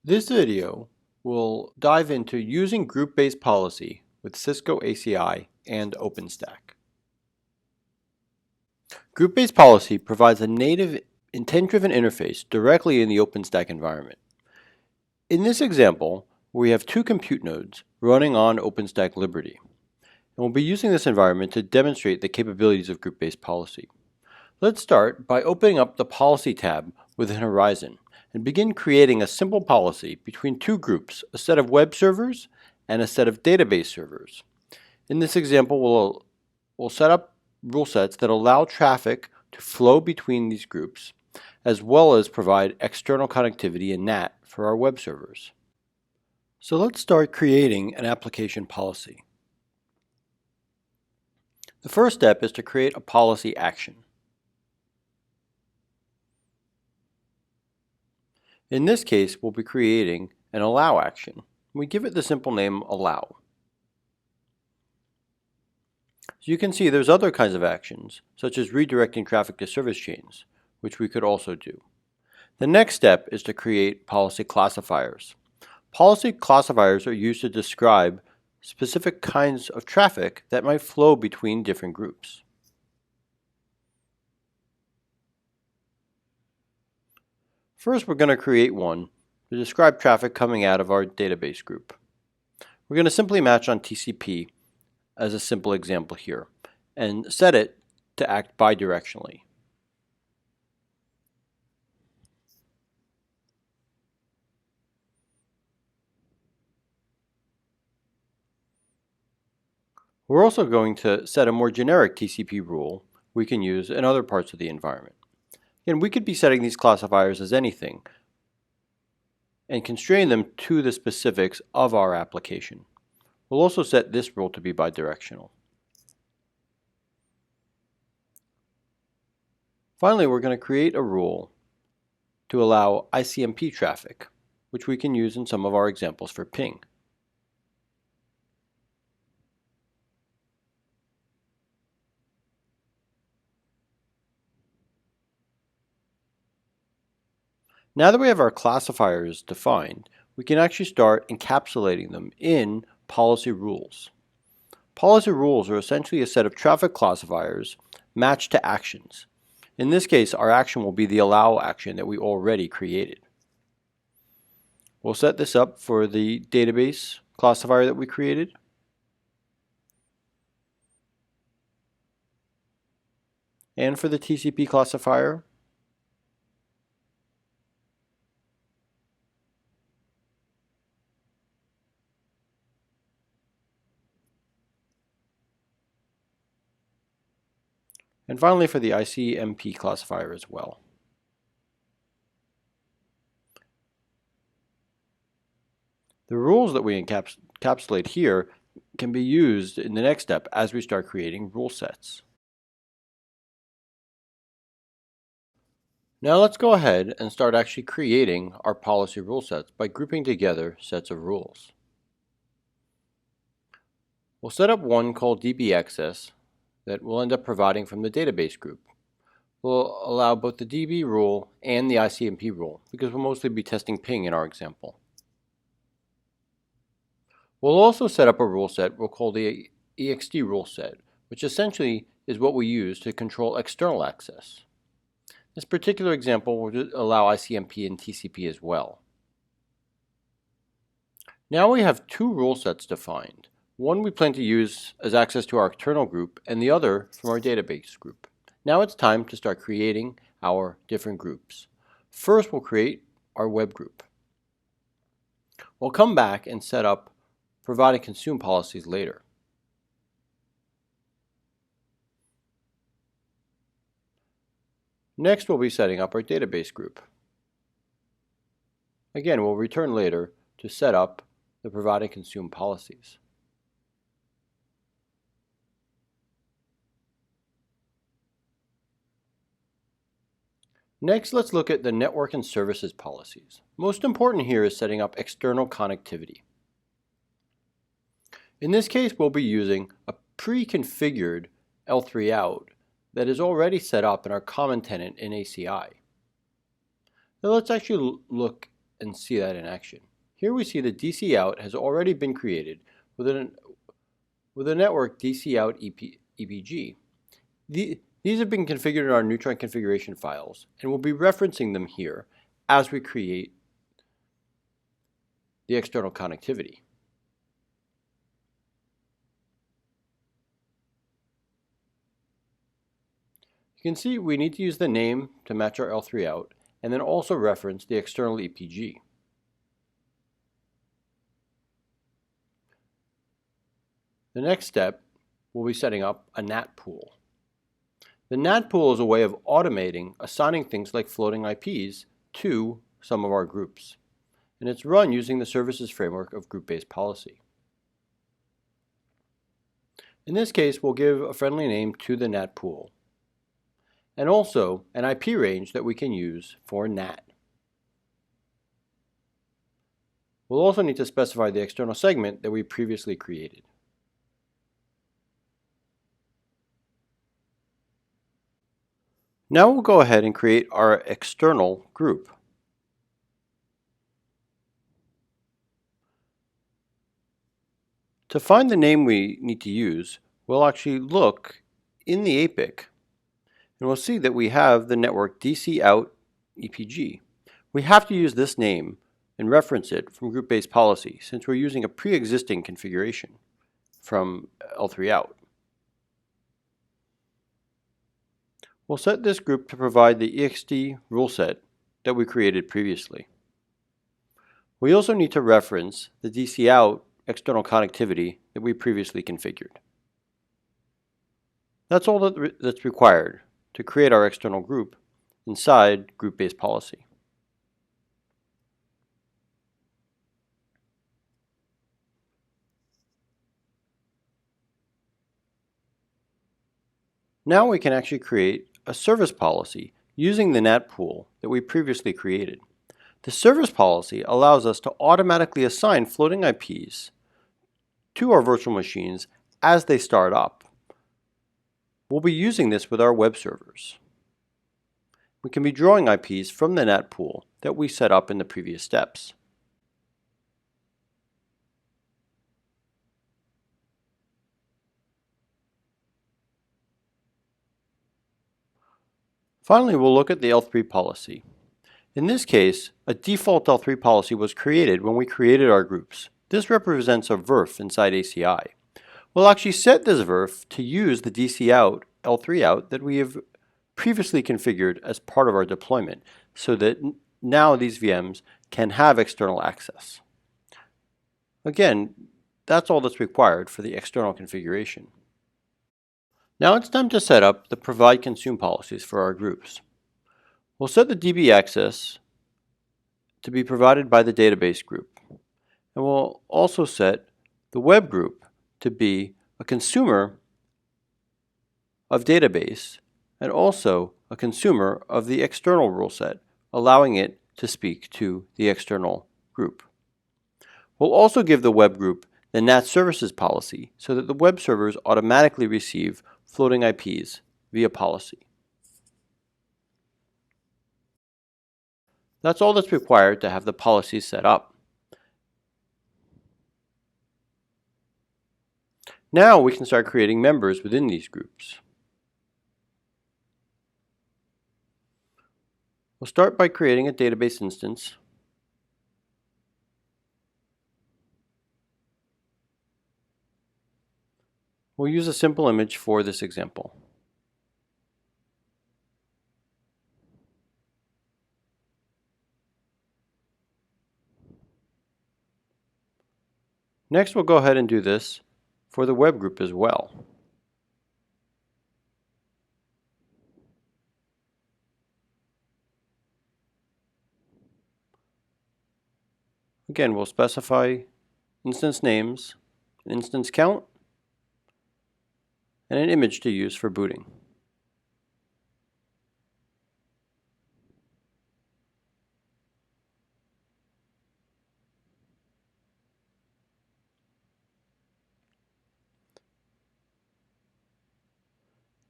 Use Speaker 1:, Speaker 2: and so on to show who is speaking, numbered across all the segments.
Speaker 1: This video will dive into using group-based policy with Cisco ACI and OpenStack. Group-based policy provides a native intent-driven interface directly in the OpenStack environment. In this example, we have two compute nodes running on OpenStack Liberty, and we'll be using this environment to demonstrate the capabilities of group-based policy. Let's start by opening up the Policy tab within Horizon and begin creating a simple policy between two groups, a set of web servers and a set of database servers. In this example, we'll set up rule sets that allow traffic to flow between these groups, as well as provide external connectivity and NAT for our web servers. So let's start creating an application policy. The first step is to create a policy action. In this case, we'll be creating an allow action. We give it the simple name allow. So you can see there's other kinds of actions, such as redirecting traffic to service chains, which we could also do. The next step is to create policy classifiers. Policy classifiers are used to describe specific kinds of traffic that might flow between different groups. First, we're going to create one to describe traffic coming out of our database group. We're going to simply match on TCP as a simple example here and set it to act bidirectionally. We're also going to set a more generic TCP rule we can use in other parts of the environment. And we could be setting these classifiers as anything and constrain them to the specifics of our application. We'll also set this rule to be bidirectional. Finally, we're going to create a rule to allow ICMP traffic, which we can use in some of our examples for ping. Now that we have our classifiers defined, we can actually start encapsulating them in policy rules. Policy rules are essentially a set of traffic classifiers matched to actions. In this case, our action will be the allow action that we already created. We'll set this up for the database classifier that we created. And for the TCP classifier. And finally for the ICMP classifier as well. The rules that we encapsulate here can be used in the next step as we start creating rule sets. Now let's go ahead and start actually creating our policy rule sets by grouping together sets of rules. We'll set up one called DB access that we'll end up providing from the database group. We'll allow both the DB rule and the ICMP rule because we'll mostly be testing ping in our example. We'll also set up a rule set we'll call the EXT rule set, which essentially is what we use to control external access. This particular example will allow ICMP and TCP as well. Now we have two rule sets defined. One we plan to use as access to our external group and the other from our database group. Now it's time to start creating our different groups. First, we'll create our web group. We'll come back and set up provide and consume policies later. Next, we'll be setting up our database group. Again, we'll return later to set up the provide and consume policies. Next, let's look at the network and services policies. Most important here is setting up external connectivity. In this case, we'll be using a pre-configured L3 out that is already set up in our common tenant in ACI. Now let's actually look and see that in action. Here we see the DC out has already been created with a network DC out EPG. These have been configured in our Neutron configuration files, and we'll be referencing them here as we create the external connectivity. You can see we need to use the name to match our L3 out, and then also reference the external EPG. The next step will be setting up a NAT pool. The NAT pool is a way of automating assigning things like floating IPs to some of our groups, and it's run using the services framework of group-based policy. In this case, we'll give a friendly name to the NAT pool, and also an IP range that we can use for NAT. We'll also need to specify the external segment that we previously created. Now we'll go ahead and create our external group. To find the name we need to use, we'll actually look in the APIC, and we'll see that we have the network DC out EPG. We have to use this name and reference it from group-based policy since we're using a pre-existing configuration from L3 out. We'll set this group to provide the ext rule set that we created previously. We also need to reference the DC out external connectivity that we previously configured. That's all that's required to create our external group inside group-based policy. Now we can actually create a service policy using the NAT pool that we previously created. The service policy allows us to automatically assign floating IPs to our virtual machines as they start up. We'll be using this with our web servers. We can be drawing IPs from the NAT pool that we set up in the previous steps. Finally, we'll look at the L3 policy. In this case, a default L3 policy was created when we created our groups. This represents a VRF inside ACI. We'll actually set this VRF to use the DC out, L3 out that we have previously configured as part of our deployment so that now these VMs can have external access. Again, that's all that's required for the external configuration. Now it's time to set up the provide consume policies for our groups. We'll set the DB access to be provided by the database group. And we'll also set the web group to be a consumer of database and also a consumer of the external rule set, allowing it to speak to the external group. We'll also give the web group the NAT services policy so that the web servers automatically receive floating IPs via policy. That's all that's required to have the policies set up. Now we can start creating members within these groups. We'll start by creating a database instance. We'll use a simple image for this example. Next, we'll go ahead and do this for the web group as well. Again, we'll specify instance names, an instance count, and an image to use for booting.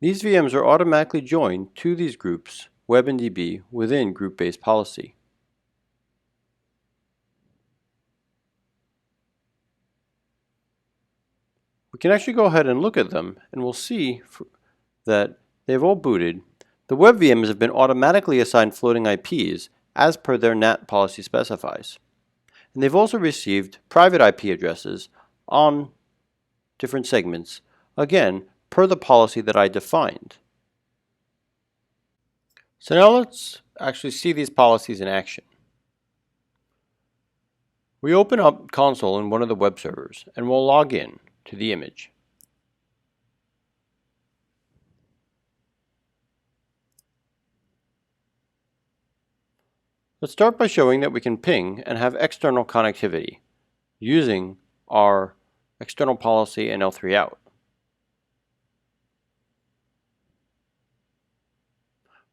Speaker 1: These VMs are automatically joined to these groups, web and DB, within group-based policy. We can actually go ahead and look at them, and we'll see that they've all booted. The web VMs have been automatically assigned floating IPs as per their NAT policy specifies. And they've also received private IP addresses on different segments, again, per the policy that I defined. So now let's actually see these policies in action. We open up console in one of the web servers, and we'll log in to the image. Let's start by showing that we can ping and have external connectivity using our external policy and L3 out.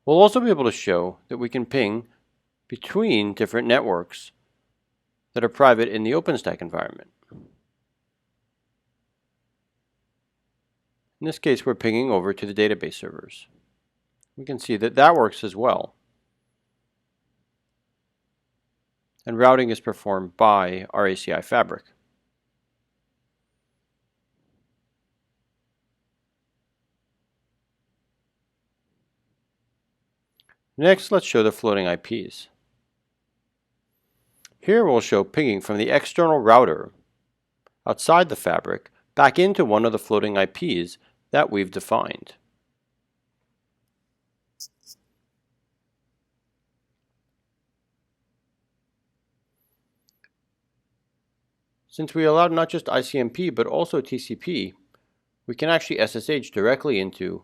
Speaker 1: We'll also be able to show that we can ping between different networks that are private in the OpenStack environment. In this case, we're pinging over to the database servers. We can see that that works as well. And routing is performed by our ACI fabric. Next, let's show the floating IPs. Here we'll show pinging from the external router outside the fabric back into one of the floating IPs that we've defined. Since we allowed not just ICMP but also TCP, we can actually SSH directly into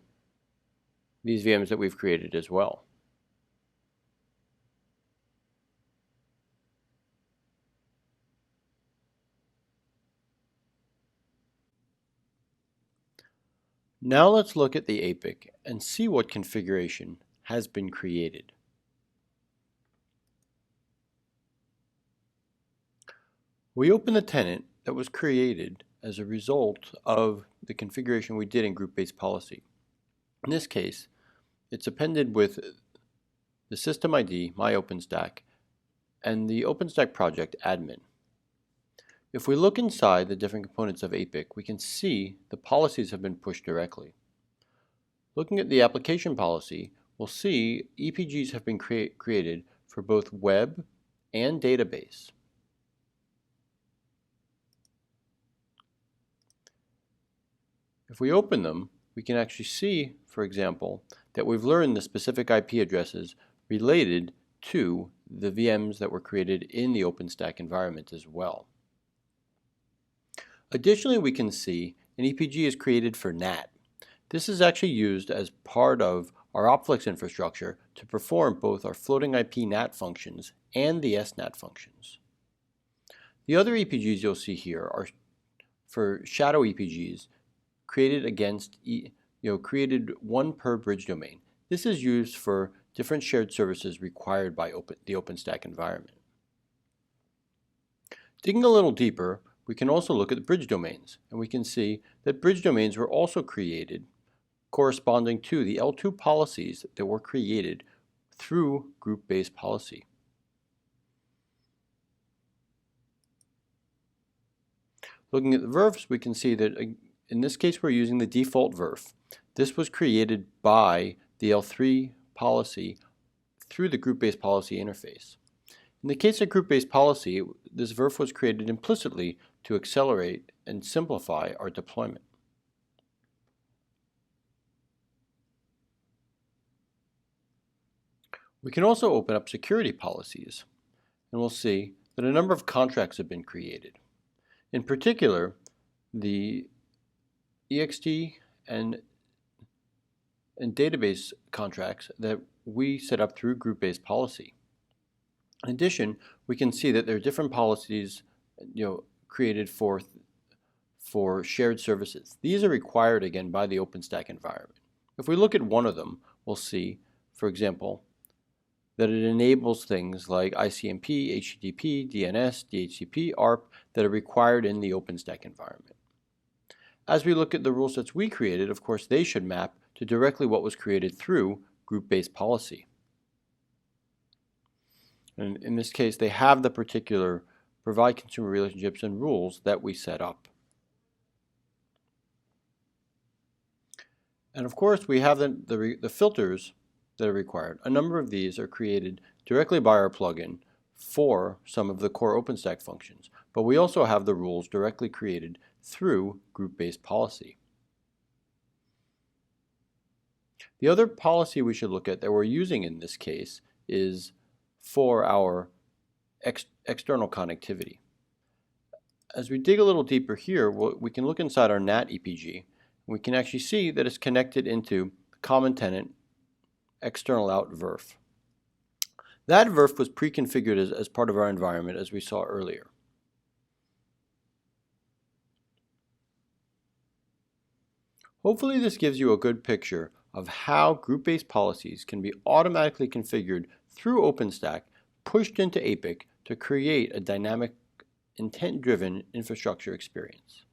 Speaker 1: these VMs that we've created as well. Now let's look at the APIC and see what configuration has been created. We open the tenant that was created as a result of the configuration we did in group-based policy. In this case, it's appended with the system ID, my OpenStack, and the OpenStack project admin. If we look inside the different components of APIC, we can see the policies have been pushed directly. Looking at the application policy, we'll see EPGs have been created for both web and database. If we open them, we can actually see, for example, that we've learned the specific IP addresses related to the VMs that were created in the OpenStack environment as well. Additionally, we can see an EPG is created for NAT. This is actually used as part of our Opflix infrastructure to perform both our floating IP NAT functions and the SNAT functions. The other EPGs you'll see here are for shadow EPGs created against, created one per bridge domain. This is used for different shared services required by the OpenStack environment. Digging a little deeper, we can also look at the bridge domains, and we can see that bridge domains were also created corresponding to the L2 policies that were created through group-based policy. Looking at the VRFs, we can see that in this case we're using the default VRF. This was created by the L3 policy through the group-based policy interface. In the case of group-based policy, this VRF was created implicitly to accelerate and simplify our deployment. We can also open up security policies, and we'll see that a number of contracts have been created. In particular, the EXT and database contracts that we set up through group-based policy. In addition, we can see that there are different policies created for shared services. These are required again by the OpenStack environment. If we look at one of them, we'll see, for example, that it enables things like ICMP, HTTP, DNS, DHCP, ARP that are required in the OpenStack environment. As we look at the rule sets we created, of course, they should map to directly what was created through group-based policy. And in this case, they have the particular provide consumer relationships and rules that we set up. And of course, we have the filters that are required. A number of these are created directly by our plugin for some of the core OpenStack functions, but we also have the rules directly created through group-based policy. The other policy we should look at that we're using in this case is for our external connectivity. As we dig a little deeper here, we can look inside our NAT EPG. We can actually see that it's connected into common tenant external out VRF. That VRF was pre-configured as part of our environment, as we saw earlier. Hopefully this gives you a good picture of how group-based policies can be automatically configured through OpenStack, pushed into APIC to create a dynamic, intent-driven infrastructure experience.